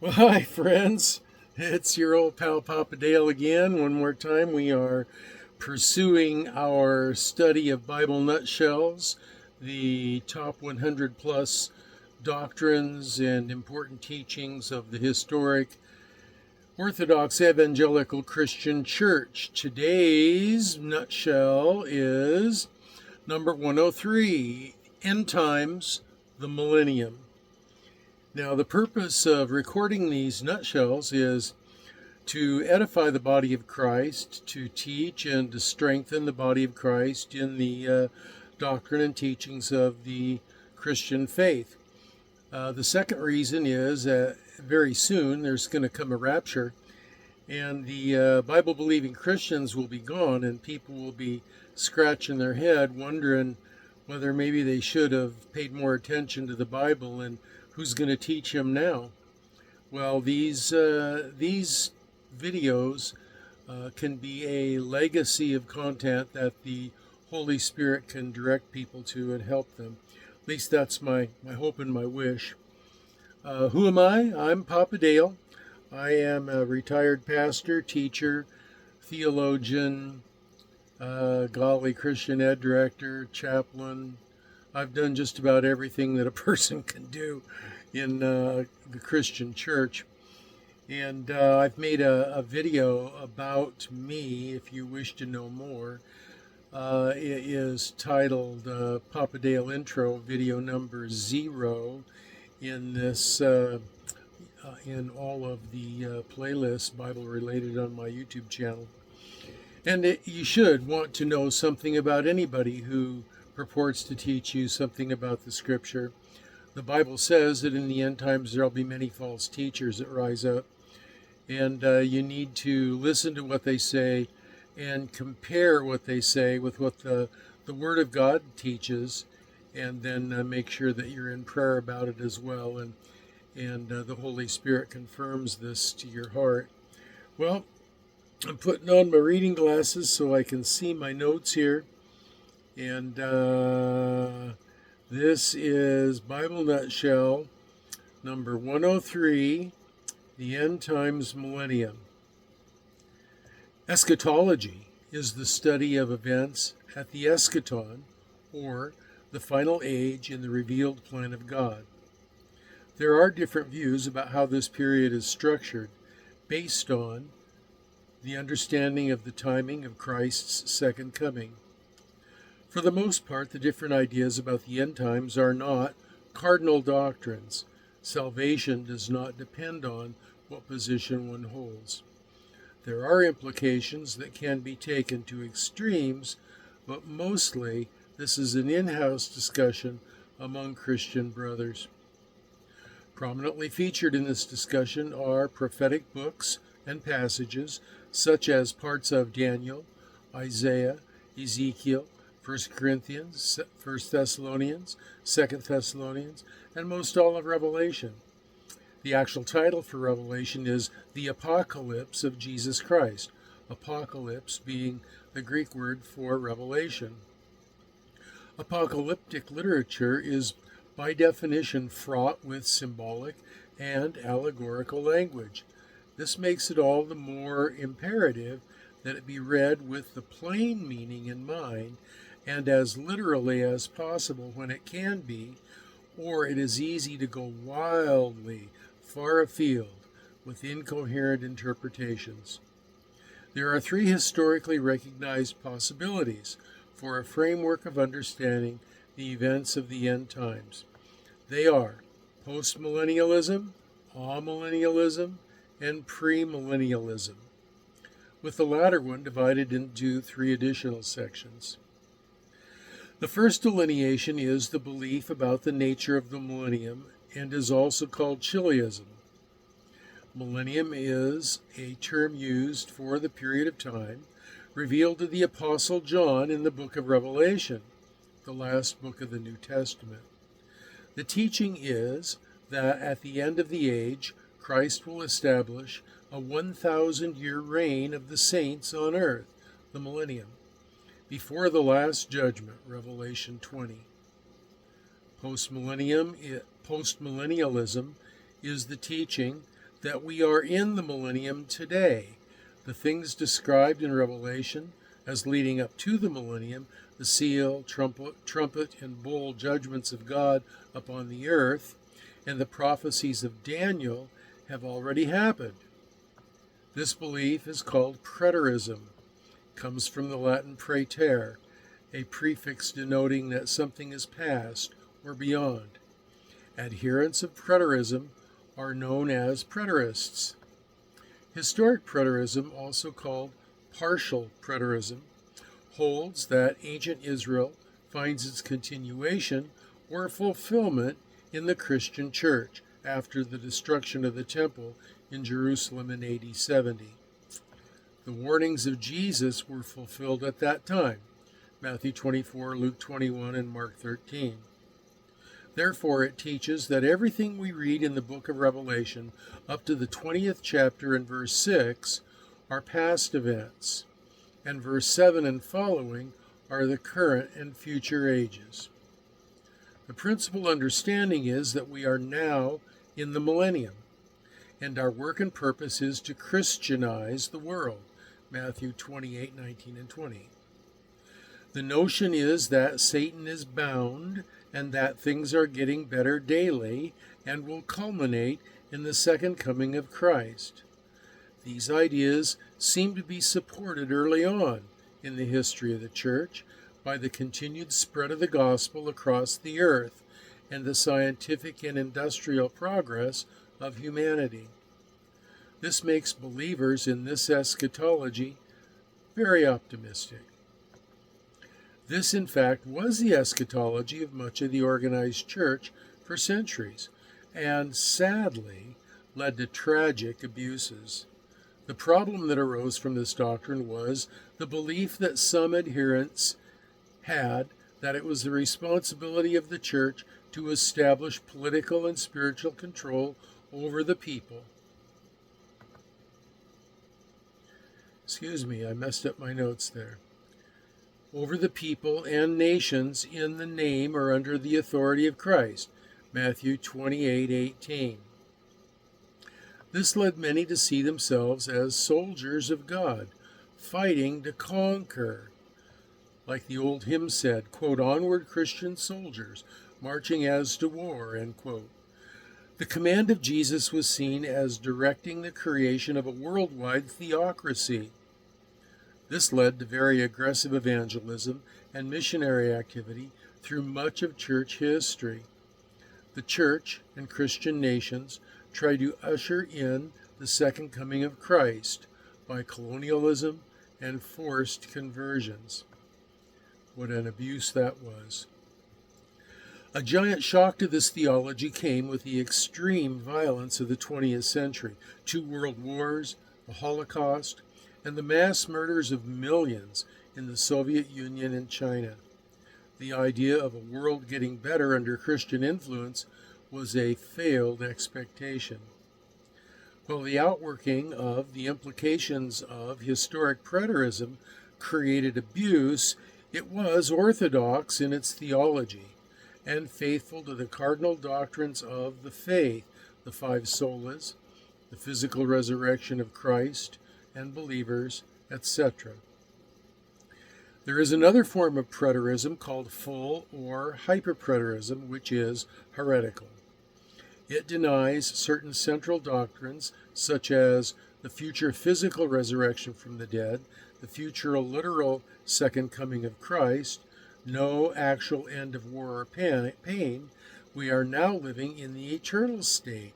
Well, hi, friends. It's your old pal Papa Dale again. One more time, we are pursuing our study of Bible nutshells, the top 100 plus doctrines and important teachings of the historic Orthodox Evangelical Christian Church. Today's nutshell is number 103, End Times, the Millennium. Now, the purpose of recording these nutshells is to edify the body of Christ, to teach and to strengthen the body of Christ in the doctrine and teachings of the Christian faith. The second reason is very soon there's going to come a rapture, and the Bible-believing Christians will be gone, and people will be scratching their head wondering whether maybe they should have paid more attention to the Bible and who's going to teach him now. Well, these videos can be a legacy of content that the Holy Spirit can direct people to and help them. At least that's my hope and my wish. Who am I? I'm Papa Dale. I am a retired pastor, teacher, theologian, Christian ed director, chaplain. I've done just about everything that a person can do in the Christian church. And I've made a video about me, if you wish to know more. It is titled Papa Dale Intro, video number 0 in this, in all of the playlists Bible related on my YouTube channel. And you should want to know something about anybody who purports to teach you something about the scripture. The Bible says that in the end times there will be many false teachers that rise up, and you need to listen to what they say and compare what they say with what the Word of God teaches, and then make sure that you're in prayer about it as well, and the Holy Spirit confirms this to your heart. Well, I'm putting on my reading glasses so I can see my notes here. And this is Bible Nutshell number 103, the End Times Millennium. Eschatology is the study of events at the eschaton, or the final age in the revealed plan of God. There are different views about how this period is structured based on the understanding of the timing of Christ's second coming. For the most part, the different ideas about the end times are not cardinal doctrines. Salvation does not depend on what position one holds. There are implications that can be taken to extremes, but mostly this is an in-house discussion among Christian brothers. Prominently featured in this discussion are prophetic books and passages such as parts of Daniel, Isaiah, Ezekiel, 1 Corinthians, 1 Thessalonians, 2 Thessalonians, and most all of Revelation. The actual title for Revelation is The Apocalypse of Jesus Christ, apocalypse being the Greek word for revelation. Apocalyptic literature is by definition fraught with symbolic and allegorical language. This makes it all the more imperative that it be read with the plain meaning in mind and as literally as possible when it can be, or it is easy to go wildly far afield with incoherent interpretations. There are 3 historically recognized possibilities for a framework of understanding the events of the end times. They are postmillennialism, amillennialism, and premillennialism, with the latter one divided into 3 additional sections. The first delineation is the belief about the nature of the millennium and is also called Chiliasm. Millennium is a term used for the period of time revealed to the Apostle John in the book of Revelation, the last book of the New Testament. The teaching is that at the end of the age, Christ will establish a 1,000-year reign of the saints on earth, the millennium, before the last judgment, Revelation 20. Postmillennialism is the teaching that we are in the millennium today. The things described in Revelation as leading up to the millennium, the seal, trumpet, and bowl judgments of God upon the earth, and the prophecies of Daniel have already happened. This belief is called preterism. It comes from the Latin praeter, a prefix denoting that something is past or beyond. Adherents of preterism are known as preterists. Historic preterism, also called partial preterism, holds that ancient Israel finds its continuation or fulfillment in the Christian church after the destruction of the temple in Jerusalem in AD 70. The warnings of Jesus were fulfilled at that time, Matthew 24, Luke 21, and Mark 13. Therefore, it teaches that everything we read in the book of Revelation up to the 20th chapter and verse 6 are past events, and verse 7 and following are the current and future ages. The principal understanding is that we are now in the millennium, and our work and purpose is to Christianize the world, Matthew 28, 19, and 20. The notion is that Satan is bound and that things are getting better daily and will culminate in the second coming of Christ. These ideas seem to be supported early on in the history of the church by the continued spread of the gospel across the earth and the scientific and industrial progress of humanity. This makes believers in this eschatology very optimistic. This, in fact, was the eschatology of much of the organized church for centuries, and sadly led to tragic abuses. The problem that arose from this doctrine was the belief that some adherents had that it was the responsibility of the church to establish political and spiritual control over the people. Excuse me, I messed up my notes there. Over the people and nations in the name or under the authority of Christ, Matthew 28:18. This led many to see themselves as soldiers of God, fighting to conquer. Like the old hymn said, quote, "Onward Christian soldiers, marching as to war," end quote. The command of Jesus was seen as directing the creation of a worldwide theocracy. This led to very aggressive evangelism and missionary activity through much of church history. The church and Christian nations tried to usher in the second coming of Christ by colonialism and forced conversions. What an abuse that was. A giant shock to this theology came with the extreme violence of the 20th century, 2 world wars, the Holocaust, and the mass murders of millions in the Soviet Union and China. The idea of a world getting better under Christian influence was a failed expectation. While the outworking of the implications of historic preterism created abuse, it was orthodox in its theology and faithful to the cardinal doctrines of the faith, the 5 solas, the physical resurrection of Christ and believers, etc. There is another form of preterism called full or hyperpreterism, which is heretical. It denies certain central doctrines, such as the future physical resurrection from the dead, the future literal second coming of Christ, no actual end of war or pain. We are now living in the eternal state,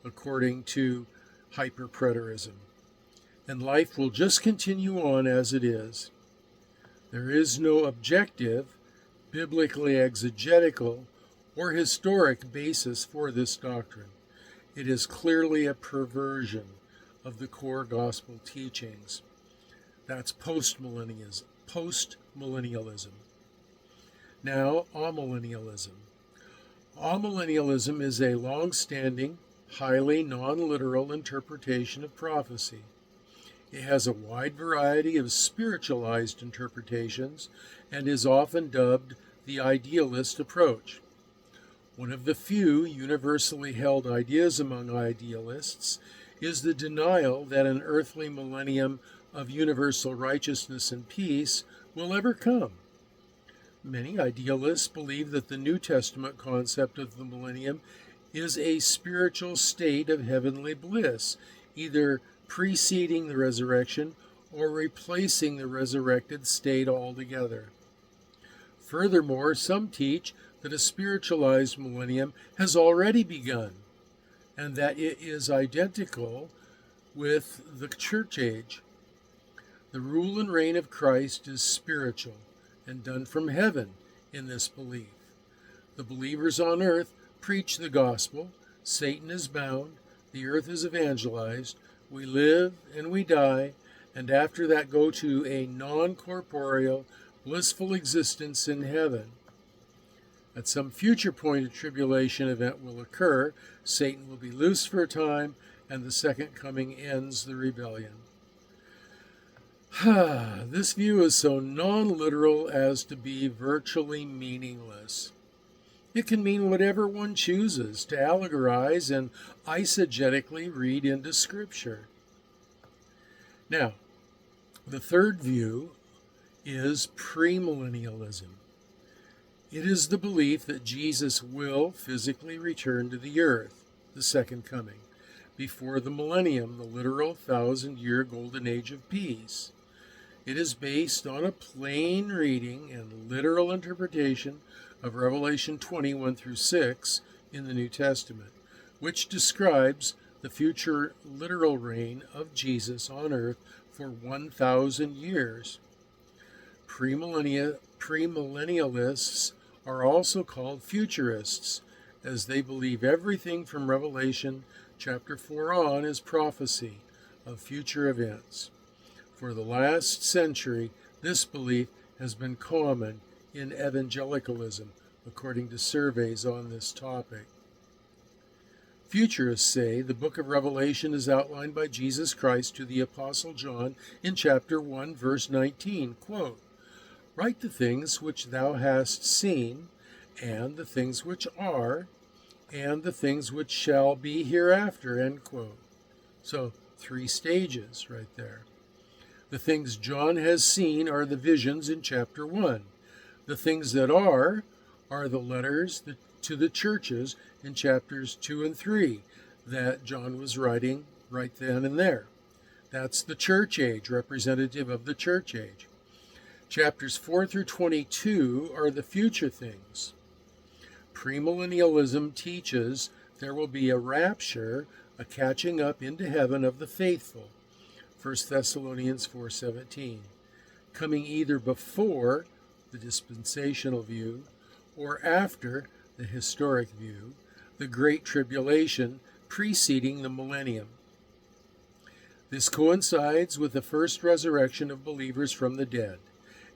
according to hyperpreterism, and life will just continue on as it is. There is no objective, biblically exegetical, or historic basis for this doctrine. It is clearly a perversion of the core gospel teachings. That's postmillennialism. Now, amillennialism. Amillennialism is a long-standing, highly non-literal interpretation of prophecy. It has a wide variety of spiritualized interpretations and is often dubbed the idealist approach. One of the few universally held ideas among idealists is the denial that an earthly millennium of universal righteousness and peace will ever come. Many idealists believe that the New Testament concept of the millennium is a spiritual state of heavenly bliss, either preceding the resurrection or replacing the resurrected state altogether. Furthermore, some teach that a spiritualized millennium has already begun, and that it is identical with the church age. The rule and reign of Christ is spiritual and done from heaven in this belief. The believers on earth preach the gospel, Satan is bound, the earth is evangelized, we live and we die, and after that go to a non-corporeal, blissful existence in heaven. At some future point a tribulation event will occur, Satan will be loose for a time, and the second coming ends the rebellion. This view is so non-literal as to be virtually meaningless. It can mean whatever one chooses to allegorize and eisegetically read into Scripture. Now, the third view is premillennialism. It is the belief that Jesus will physically return to the earth, the second coming, before the millennium, the literal 1,000-year golden age of peace. It is based on a plain reading and literal interpretation of Revelation 21 through 6 in the New Testament, which describes the future literal reign of Jesus on earth for 1,000 years. Premillennialists are also called futurists, as they believe everything from Revelation chapter 4 on is prophecy of future events. For the last century, this belief has been common in evangelicalism, according to surveys on this topic. Futurists say the book of Revelation is outlined by Jesus Christ to the Apostle John in chapter 1, verse 19, quote, "Write the things which thou hast seen, and the things which are, and the things which shall be hereafter," end quote. So 3 stages right there. The things John has seen are the visions in chapter 1. The things that are the letters to the churches in chapters 2 and 3 that John was writing right then and there. That's the church age, representative of the church age. Chapters 4 through 22 are the future things. Premillennialism teaches there will be a rapture, a catching up into heaven of the faithful, 1 Thessalonians 4:17, coming either before the dispensational view or after the historic view, the Great Tribulation preceding the millennium. This coincides with the first resurrection of believers from the dead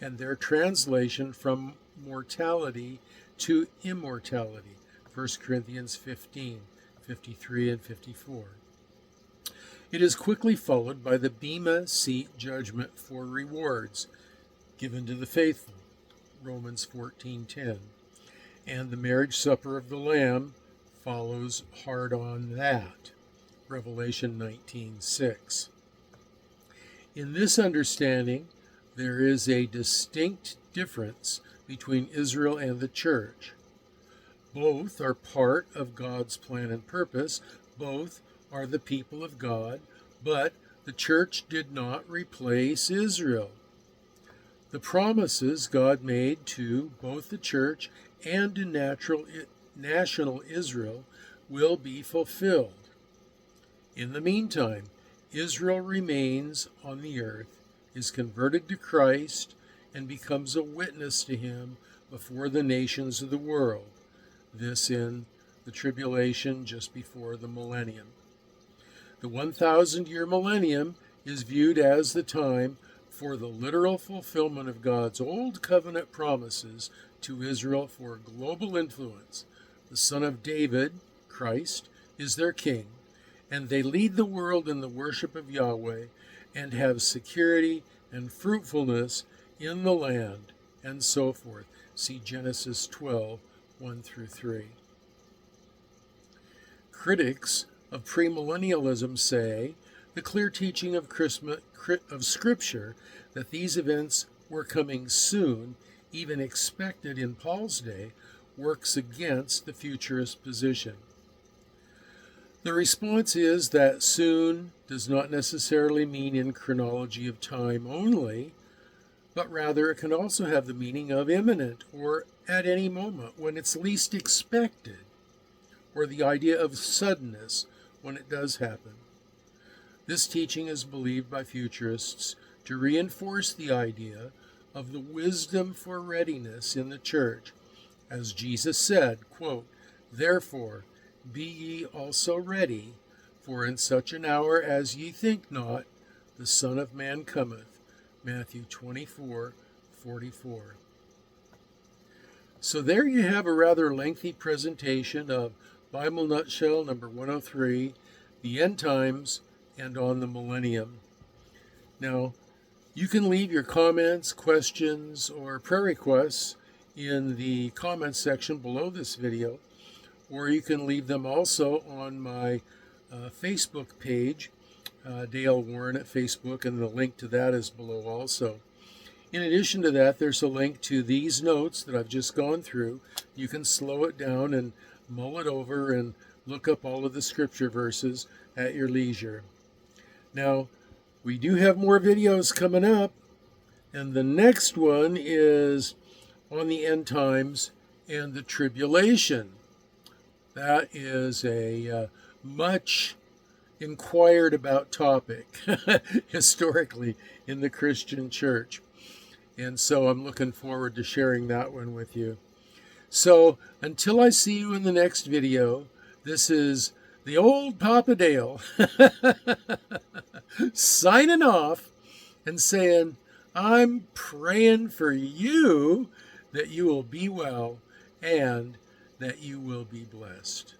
and their translation from mortality to immortality, 1 Corinthians 15:53 and 54. It is quickly followed by the Bema Seat judgment for rewards given to the faithful, Romans 14:10, and the marriage supper of the Lamb follows hard on that, Revelation 19:6. In this understanding, there is a distinct difference between Israel and the church. Both are part of God's plan and purpose. Both are the people of God, but the church did not replace Israel. The promises God made to both the church and to national Israel will be fulfilled. In the meantime, Israel remains on the earth, is converted to Christ, and becomes a witness to him before the nations of the world. This in the tribulation just before the millennium. The 1,000-year millennium is viewed as the time for the literal fulfillment of God's old covenant promises to Israel for global influence. The Son of David, Christ, is their king, and they lead the world in the worship of Yahweh and have security and fruitfulness in the land, and so forth. See Genesis 12, 1 through 3. Critics of premillennialism say the clear teaching of Scripture that these events were coming soon, even expected in Paul's day, works against the futurist position. The response is that soon does not necessarily mean in chronology of time only, but rather it can also have the meaning of imminent or at any moment when it's least expected, or the idea of suddenness when it does happen. This teaching is believed by futurists to reinforce the idea of the wisdom for readiness in the church, as Jesus said, quote, "Therefore, be ye also ready, for in such an hour as ye think not, the Son of Man cometh." Matthew 24:44. So there you have a rather lengthy presentation of Bible Nutshell number 103, the End Times, and on the Millennium. Now, you can leave your comments, questions, or prayer requests in the comments section below this video, or you can leave them also on my Facebook page, Dale Warren at Facebook, and the link to that is below also. In addition to that, there's a link to these notes that I've just gone through. You can slow it down and mull it over and look up all of the scripture verses at your leisure. Now, we do have more videos coming up, and the next one is on the end times and the tribulation. That is a much inquired about topic historically in the Christian church. And so I'm looking forward to sharing that one with you. So until I see you in the next video, this is the old Papa Dale signing off and saying, I'm praying for you that you will be well and that you will be blessed.